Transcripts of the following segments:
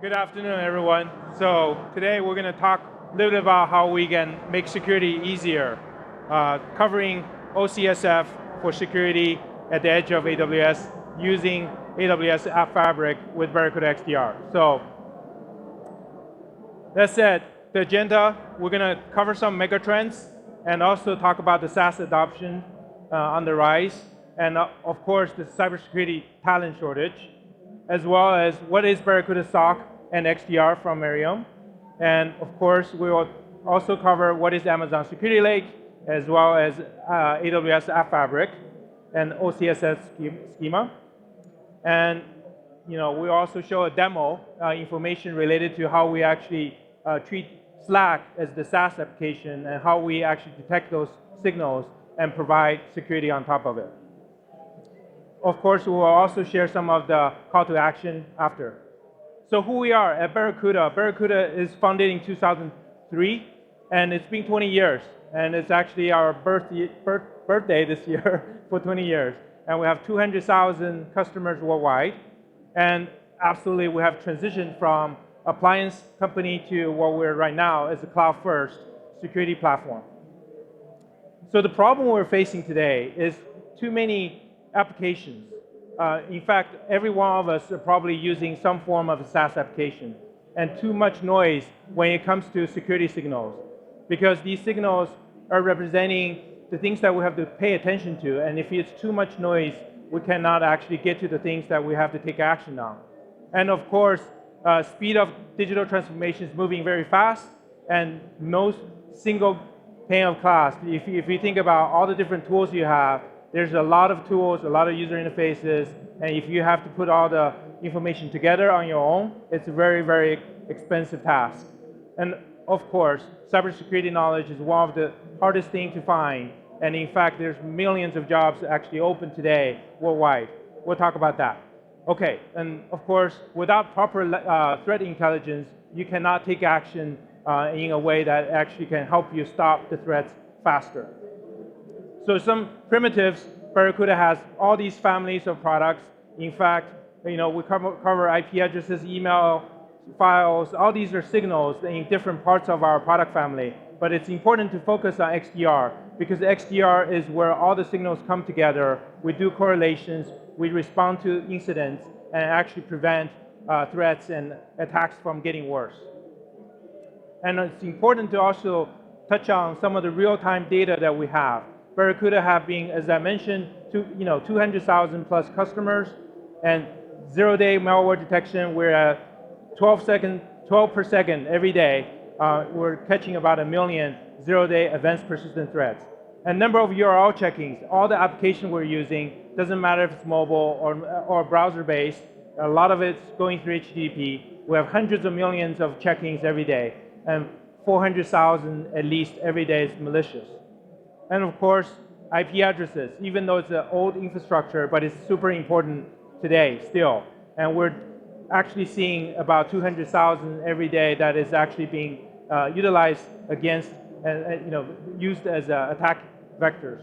Good afternoon, everyone. So today we're going to talk a little bit about how we can make security easier, covering OCSF for security at the edge of AWS using AWS AppFabric with Barracuda XDR. So that said, the agenda, we're going to cover some mega trends and also talk about the SaaS adoption on the rise, and of course the cybersecurity talent shortage, as well as what is Barracuda SOC and XDR from Miriam. And of course, we will also cover what is Amazon Security Lake, as well as AWS AppFabric and OCSF schema. And we also show a demo information related to how we actually treat Slack as the SaaS application and how we actually detect those signals and provide security on top of it. Of course, we will also share some of the call to action after. So who we are at Barracuda. Barracuda is founded in 2003, and it's been 20 years. And it's actually our birthday this year for 20 years. And we have 200,000 customers worldwide. And absolutely, we have transitioned from appliance company to what we're right now as a cloud-first security platform. So the problem we're facing today is too many applications. In fact, every one of us are probably using some form of a SaaS application, and too much noise when it comes to security signals, because these signals are representing the things that we have to pay attention to, and if it's too much noise, we cannot actually get to the things that we have to take action on. And of course, speed of digital transformation is moving very fast, and no single pane of glass. If you think about all the different tools you have, there's a lot of tools, a lot of user interfaces, and if you have to put all the information together on your own, it's a very, very expensive task. And of course, cybersecurity knowledge is one of the hardest things to find, and in fact, there's millions of jobs actually open today worldwide. We'll talk about that. Okay, and of course, without proper threat intelligence, you cannot take action in a way that actually can help you stop the threats faster. So some primitives, Barracuda has all these families of products. In fact, we cover IP addresses, email, files. All these are signals in different parts of our product family. But it's important to focus on XDR, because XDR is where all the signals come together. We do correlations, we respond to incidents, and actually prevent threats and attacks from getting worse. And it's important to also touch on some of the real-time data that we have. Barracuda have been, as I mentioned, 200,000 plus customers, and zero-day malware detection. We're at 12 per second every day. We're catching about 1 million zero-day advanced persistent threats. And number of URL checkings, all the application we're using, doesn't matter if it's mobile or browser-based, a lot of it's going through HTTP. We have hundreds of millions of checkings every day, and 400,000 at least every day is malicious. And of course, IP addresses, even though it's an old infrastructure, but it's super important today still. And we're actually seeing about 200,000 every day that is actually being utilized against and used as attack vectors.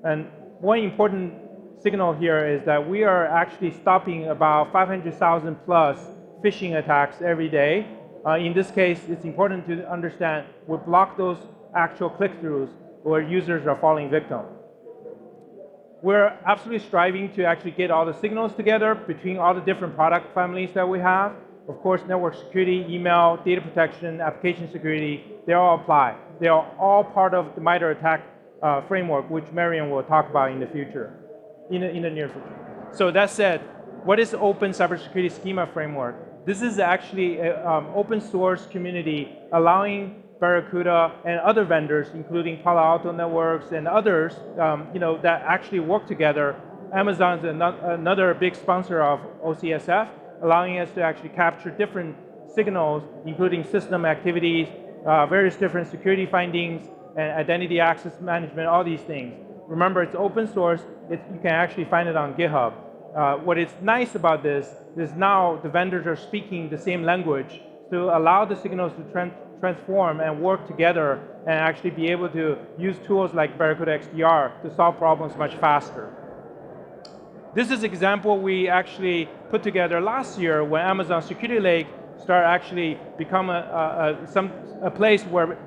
And one important signal here is that we are actually stopping about 500,000 plus phishing attacks every day. In this case, it's important to understand we block those actual click-throughs where users are falling victim. We're absolutely striving to actually get all the signals together between all the different product families that we have. Of course, network security, email, data protection, application security, they all apply. They are all part of the MITRE ATT&CK framework, which Marion will talk about in the future, in the near future. So that said, what is Open Cybersecurity Schema Framework? This is actually an open source community allowing Barracuda and other vendors, including Palo Alto Networks and others, that actually work together. Amazon is another big sponsor of OCSF, allowing us to actually capture different signals, including system activities, various different security findings, and identity access management, all these things. Remember, it's open source. You can actually find it on GitHub. What is nice about this is now the vendors are speaking the same language to allow the signals to transform and work together and actually be able to use tools like Barracuda XDR to solve problems much faster. This is an example we actually put together last year when Amazon Security Lake start actually become a place where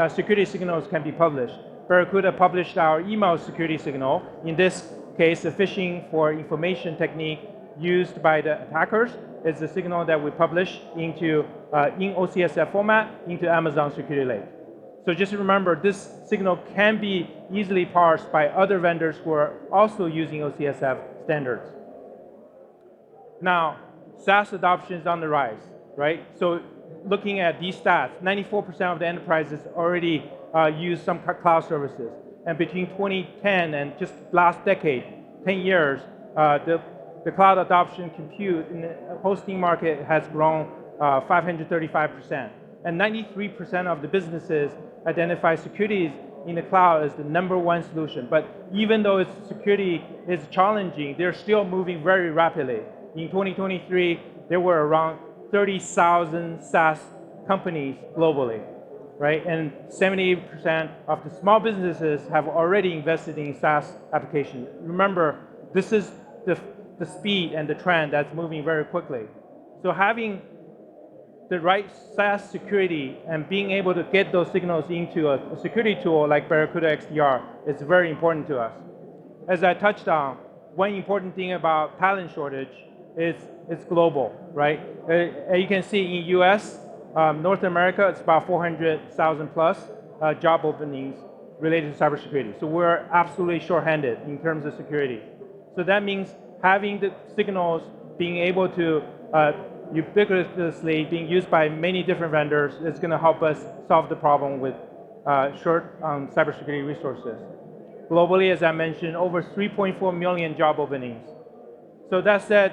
security signals can be published. Barracuda published our email security signal. In this case, a phishing for information technique used by the attackers is the signal that we publish into in OCSF format into Amazon Security Lake. So just remember, this signal can be easily parsed by other vendors who are also using OCSF standards. Now, SaaS adoption is on the rise, right? So looking at these stats, 94% of the enterprises already use some cloud services. And between 2010 and just last decade, 10 years, the cloud adoption compute in the hosting market has grown 535%. And 93% of the businesses identify security in the cloud as the #1 solution. But even though security is challenging, they're still moving very rapidly. In 2023, there were around 30,000 SaaS companies globally, right? And 70% of the small businesses have already invested in SaaS applications. Remember, this is the speed and the trend that's moving very quickly. So having the right SaaS security and being able to get those signals into a security tool like Barracuda XDR is very important to us. As I touched on, one important thing about talent shortage is it's global, right? You can see in US, North America, it's about 400,000 plus job openings related to cybersecurity. So we're absolutely short-handed in terms of security. So that means having the signals being able to ubiquitously being used by many different vendors is going to help us solve the problem with short cybersecurity resources. Globally, as I mentioned, over 3.4 million job openings. So that said,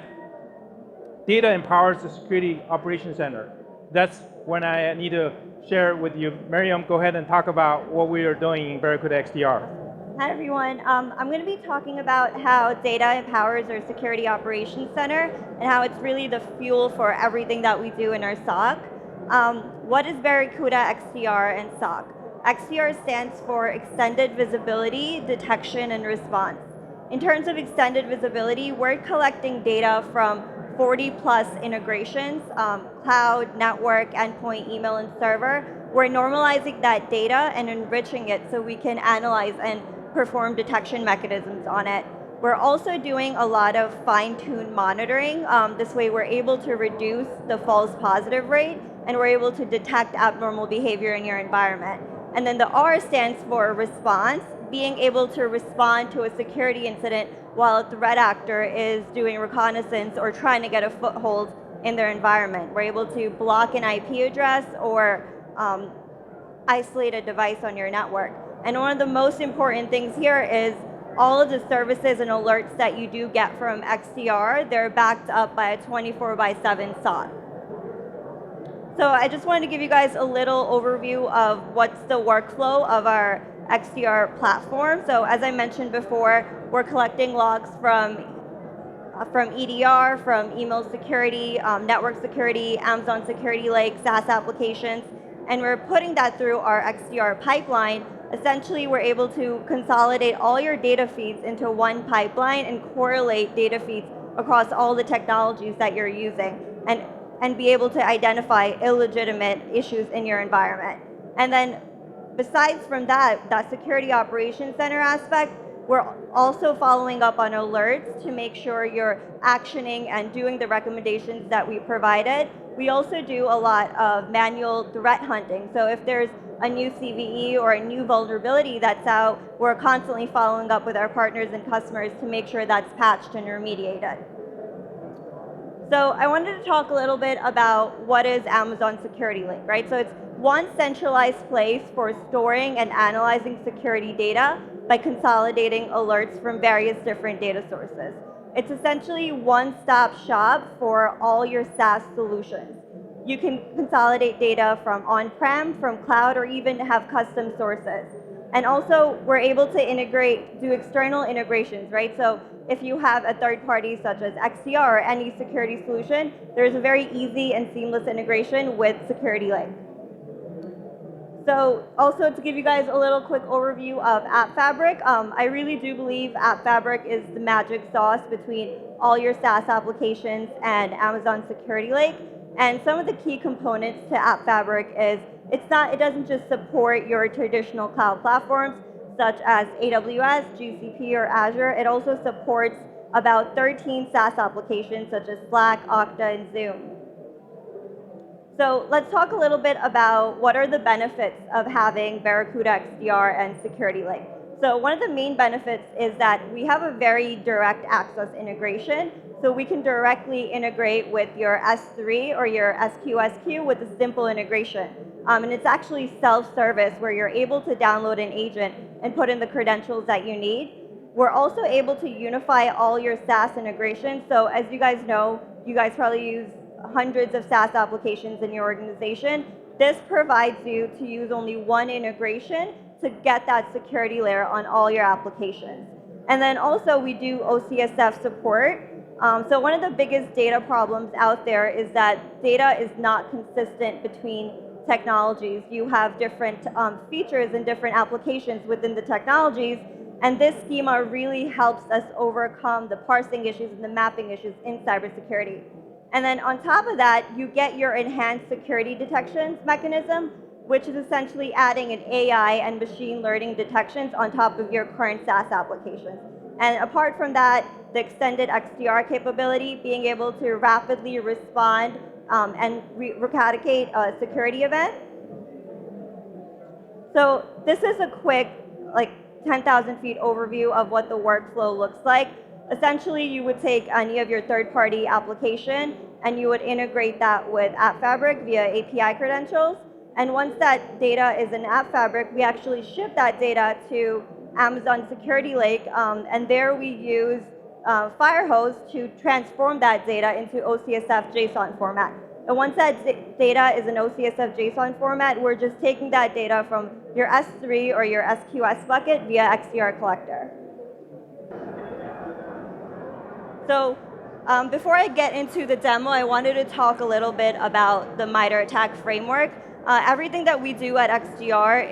data empowers the Security Operations Center. That's when I need to share with you. Miriam, go ahead and talk about what we are doing in Barracuda XDR. Hi everyone, I'm going to be talking about how data empowers our Security Operations Center and how it's really the fuel for everything that we do in our SOC. What is Barracuda XDR and SOC? XDR stands for Extended Visibility, Detection, and Response. In terms of extended visibility, we're collecting data from 40 plus integrations, cloud, network, endpoint, email, and server. We're normalizing that data and enriching it so we can analyze and perform detection mechanisms on it. We're also doing a lot of fine-tuned monitoring. This way we're able to reduce the false positive rate and we're able to detect abnormal behavior in your environment. And then the R stands for response, being able to respond to a security incident while a threat actor is doing reconnaissance or trying to get a foothold in their environment. We're able to block an IP address or isolate a device on your network. And one of the most important things here is all of the services and alerts that you do get from XDR, they're backed up by a 24/7 SOC. So I just wanted to give you guys a little overview of what's the workflow of our XDR platform. So as I mentioned before, we're collecting logs from EDR, from email security, network security, Amazon Security Lake, SaaS applications, and we're putting that through our XDR pipeline. Essentially, we're able to consolidate all your data feeds into one pipeline and correlate data feeds across all the technologies that you're using and be able to identify illegitimate issues in your environment. And then besides from that Security Operations Center aspect, we're also following up on alerts to make sure you're actioning and doing the recommendations that we provided. We also do a lot of manual threat hunting. So if there's a new CVE or a new vulnerability that's out, we're constantly following up with our partners and customers to make sure that's patched and remediated. So I wanted to talk a little bit about what is Amazon Security Lake, right? So it's one centralized place for storing and analyzing security data by consolidating alerts from various different data sources. It's essentially one-stop shop for all your SaaS solutions. You can consolidate data from on-prem, from cloud, or even have custom sources. And also, we're able to do external integrations, right? So if you have a third party such as XDR or any security solution, there's a very easy and seamless integration with Security Lake. So also to give you guys a little quick overview of AppFabric, I really do believe AppFabric is the magic sauce between all your SaaS applications and Amazon Security Lake. And some of the key components to AppFabric is it doesn't just support your traditional cloud platforms such as AWS, GCP, or Azure. It also supports about 13 SaaS applications such as Slack, Okta, and Zoom. So let's talk a little bit about what are the benefits of having Barracuda XDR and Security Lake. So one of the main benefits is that we have a very direct access integration. So we can directly integrate with your S3 or your SQSQ with a simple integration. And it's actually self-service where you're able to download an agent and put in the credentials that you need. We're also able to unify all your SaaS integrations. So as you guys know, you guys probably use hundreds of SaaS applications in your organization. This provides you to use only one integration to get that security layer on all your applications. And then also we do OCSF support. So one of the biggest data problems out there is that data is not consistent between technologies. You have different features and different applications within the technologies, and this schema really helps us overcome the parsing issues and the mapping issues in cybersecurity. And then on top of that, you get your enhanced security detections mechanism, which is essentially adding an AI and machine learning detections on top of your current SaaS applications. And apart from that, the extended XDR capability, being able to rapidly respond and recadicate a security event. So this is a quick, 10,000 feet overview of what the workflow looks like. Essentially, you would take any of your third-party application and you would integrate that with AppFabric via API credentials. And once that data is in AppFabric, we actually ship that data to Amazon Security Lake, and there we use Firehose to transform that data into OCSF JSON format. And once that data is in OCSF JSON format, we're just taking that data from your S3 or your SQS bucket via XDR collector. So before I get into the demo, I wanted to talk a little bit about the MITRE ATT&CK framework. Everything that we do at XDR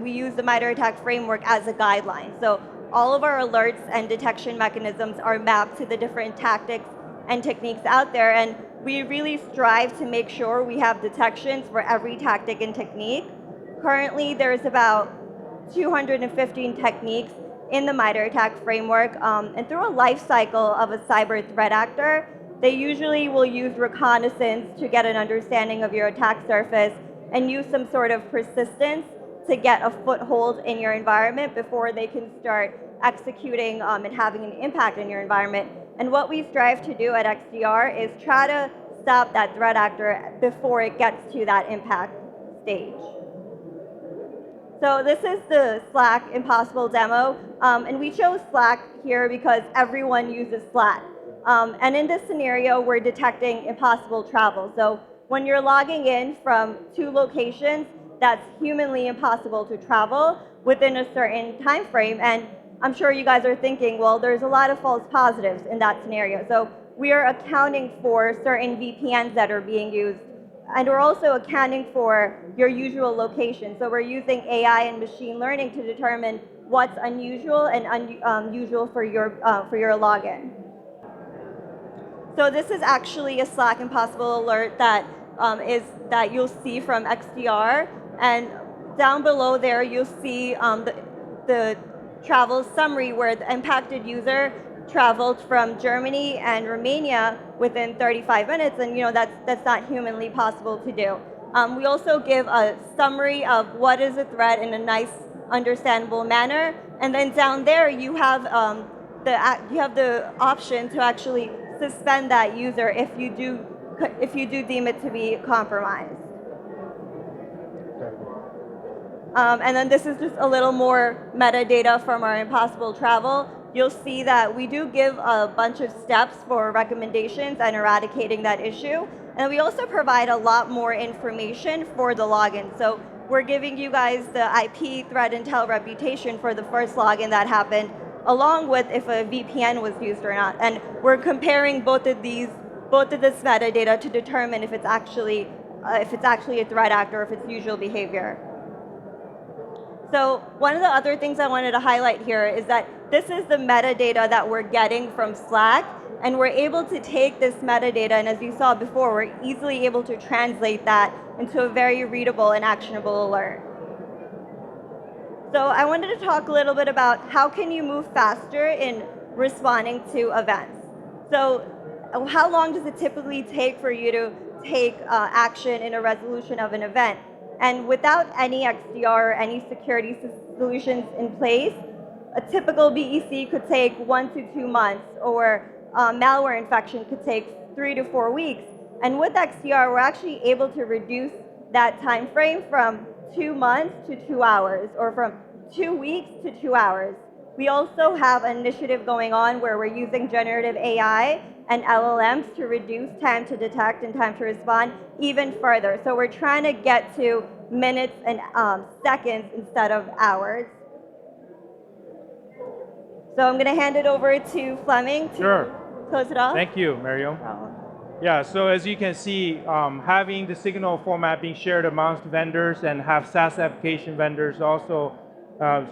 we use the MITRE ATT&CK framework as a guideline. So all of our alerts and detection mechanisms are mapped to the different tactics and techniques out there, and we really strive to make sure we have detections for every tactic and technique. Currently, there's about 215 techniques in the MITRE ATT&CK framework, and through a life cycle of a cyber threat actor, they usually will use reconnaissance to get an understanding of your attack surface and use some sort of persistence to get a foothold in your environment before they can start executing and having an impact in your environment. And what we strive to do at XDR is try to stop that threat actor before it gets to that impact stage. So this is the Slack Impossible demo, and we chose Slack here because everyone uses Slack. And in this scenario, we're detecting impossible travel. So when you're logging in from two locations, that's humanly impossible to travel within a certain time frame. And I'm sure you guys are thinking, well, there's a lot of false positives in that scenario. So we are accounting for certain VPNs that are being used. And we're also accounting for your usual location. So we're using AI and machine learning to determine what's unusual and unusual for your login. So this is actually a Slack Impossible alert that you'll see from XDR. And down below there, you'll see the travel summary where the impacted user traveled from Germany and Romania within 35 minutes, and that's not humanly possible to do. We also give a summary of what is a threat in a nice, understandable manner, and then down there you have the option to actually suspend that user if you do deem it to be compromised. And then this is just a little more metadata from our impossible travel. You'll see that we do give a bunch of steps for recommendations and eradicating that issue. And we also provide a lot more information for the login. So we're giving you guys the IP threat intel reputation for the first login that happened, along with if a VPN was used or not. And we're comparing both of this metadata to determine if it's actually a threat actor or if it's usual behavior. So one of the other things I wanted to highlight here is that this is the metadata that we're getting from Slack, And we're able to take this metadata, and as you saw before, we're easily able to translate that into a very readable and actionable alert. So I wanted to talk a little bit about how can you move faster in responding to events. So how long does it typically take for you to take action in a resolution of an event? And without any XDR or any security solutions in place, a typical BEC could take 1 to 2 months, or malware infection could take 3 to 4 weeks. And with XDR, we're actually able to reduce that time frame from 2 months to 2 hours, or from 2 weeks to 2 hours. We also have an initiative going on where we're using generative AI and LLMs to reduce time to detect and time to respond even further. So we're trying to get to minutes and seconds instead of hours. So I'm going to hand it over to Fleming to close it off. Thank you, Mariam. Yeah, so as you can see, having the signal format being shared amongst vendors and have SaaS application vendors also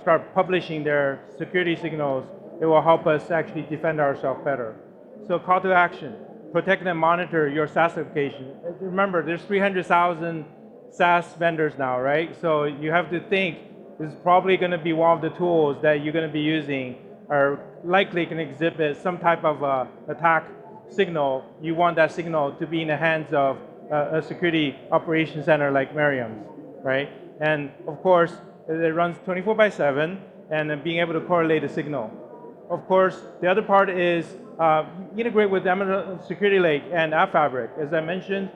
start publishing their security signals, it will help us actually defend ourselves better. So call to action, protect and monitor your SaaS application. Remember, there's 300,000 SaaS vendors now, right? So you have to think, this is probably going to be one of the tools that you're going to be using, or likely can exhibit some type of attack signal. You want that signal to be in the hands of a security operations center like Mariam's, right? And of course, it runs 24/7, and then being able to correlate the signal. Of course, the other part is integrate with Amazon Security Lake and AppFabric. As I mentioned,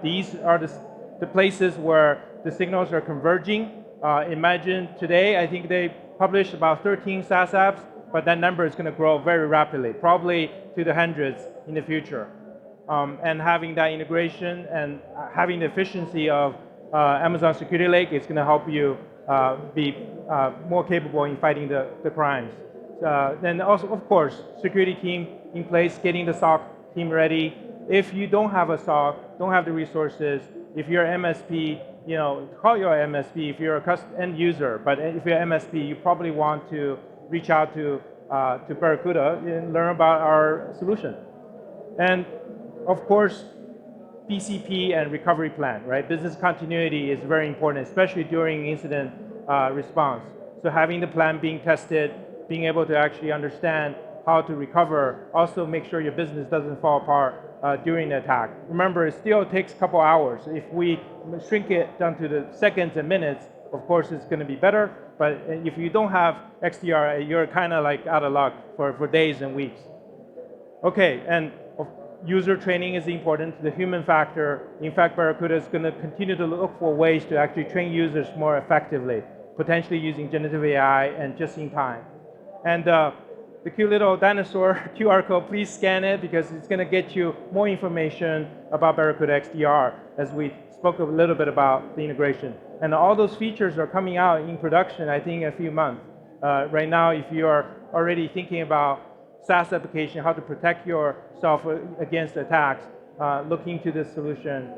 these are the places where the signals are converging. Imagine today, I think they published about 13 SaaS apps, but that number is going to grow very rapidly, probably to the hundreds in the future. And having that integration and having the efficiency of Amazon Security Lake is going to help you be more capable in fighting the crimes. Then also, of course, security team in place, getting the SOC team ready. If you don't have a SOC, don't have the resources, if you're MSP, call your MSP if you're a end user. But if you're MSP, you probably want to reach out to Barracuda and learn about our solution. And of course, BCP and recovery plan, right? Business continuity is very important, especially during incident response. So having the plan being tested, being able to actually understand how to recover, also make sure your business doesn't fall apart during the attack. Remember, it still takes a couple hours. If we shrink it down to the seconds and minutes, of course it's going to be better, but if you don't have XDR, you're kind of like out of luck for days and weeks. Okay, and user training is important, the human factor. In fact, Barracuda is going to continue to look for ways to actually train users more effectively, potentially using generative AI and just in time. And the cute little dinosaur QR code, please scan it because it's going to get you more information about Barracuda XDR as we spoke a little bit about the integration. And all those features are coming out in production, I think, in a few months. Right now, if you are already thinking about SaaS application, how to protect yourself against attacks, look into this solution.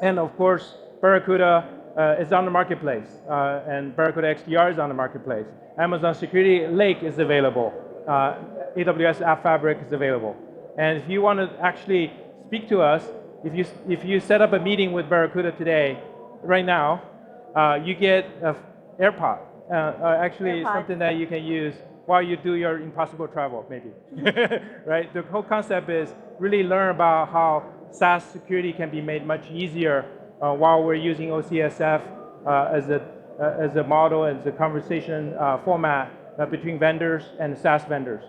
And of course, Barracuda is on the marketplace, and Barracuda XDR is on the marketplace. Amazon Security Lake is available. AWS AppFabric is available. And if you want to actually speak to us, if you set up a meeting with Barracuda today, right now, you get an AirPod. Actually, something that you can use while you do your impossible travel, maybe. Right? The whole concept is really learn about how SaaS security can be made much easier while we're using OCSF as a model, as a conversation format between vendors and SaaS vendors.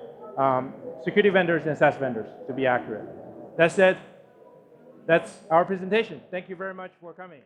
Security vendors and SaaS vendors, to be accurate. That said, that's our presentation. Thank you very much for coming.